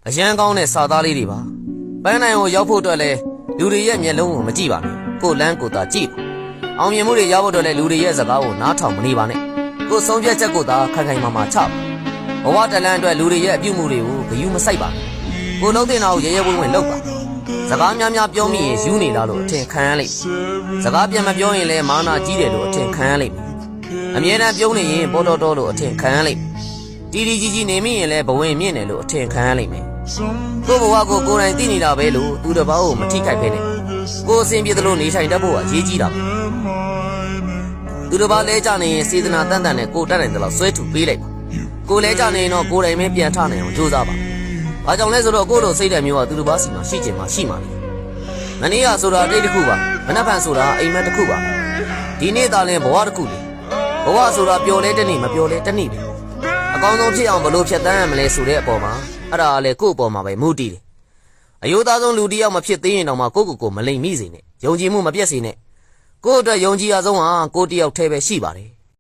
အရန်ကောင်းတဲ့စာသားလေးတွေပါပန်းနိုင်ကိုရောက်ဖို့အတွက်လဲလူတွေရဲ့မျက်လုံးကိုမကြည့်ပါနဲ့ကိုလန်းကိုသာကြည့်ပါအောင်မြင်မှုတွေရဖို့အတွက်လဲလူတွေရဲ့စကားကိုနားထောင်မနေပါနဲ့ကိုဆုံးဖြတ်ချက်ကိုသာခိုင်ခိုင်မာမာချပါဘဝတလန်းအတွက်လူတွေရဲ့အပြုမှုတွေကိုဂရုမစိုက်ပါကိုလုံးတင်တာကိုရဲရဲဝံ့ဝံ့လုပ်ပါစကားများများပြောမိရင်ယူနေလားလို့အထင်ခံရလိမ့်စကားပြန်မပြောရင်လဲမာနာကြီးတယ်လို့အထင်ခံရလိမ့်အမြဲတမ်းပြုံးနေရင်ပေါ်တော်တော်လို့အထင်ခံရလိမ့်တီတီကြီးကြီးနေမိရင်လဲဘဝင်မြင့်တယ်လို့အထင်ခံရလိမ့်မယ်ကိုဘဝကိုကိုယ်တိုင်သိနေတာပဲလို့သူတစ်ပါးကိုမထိခိုက်ဖဲနဲ့ကိုအစဉ်ပြေသလိုနေထိုင်တတ်ဖို့အရေးကြီးတာပါသူတစ်ပါးလဲကြနေရင်စေတနာတန်တန်နဲ့ကိုတတ်နိုင်တယ်လို့ဆွဲထုတ်ပေးလိုက်ပါကိုလဲကြနေရင်တော့ကိုယ်တိုင်ပဲပြန်ထနိုင်အောင်ကြိုးစားပါဘာကြောင့်လဲဆိုတော့ကိုယ့်လိုစိတ်ဓာတ်မျိုးကသူတစ်ပါးစီမှာရှိချင်မှရှိမှာလေမနေ့ကဆိုတာတိတ်တစ်ခုပါမနှက်ဖန်ဆိုတာအိမ်မက်တစ်ခုပါဒီနေ့သာလဲဘဝတစ်ခုလေဘဝဆိုတာပျော်လဲတစ်နေ့မပျော်လဲတစ်နေ့ပဲအကောင်းဆုံးဖြစ်အောင်ဘလို့ဖြတ်တန်းရမလဲဆိုတဲ့အပေါ်မှာအဲ့ဒါလည်းကိုယ့်အပေါ်မှာပဲမူတည်တယ်အယိုးသားဆုံးလူတစ်ယောက်မဖြစ်သေးရင်တော့မှကိုမလိမ်မိစေနဲ့ယုံကြည်မှုမပြတ်စေနဲ့ကိုယ့်အတွက်ယုံကြည်ရဆုံးဟာကိုယ့်တယောက်တည်းပဲရှိပါတယ်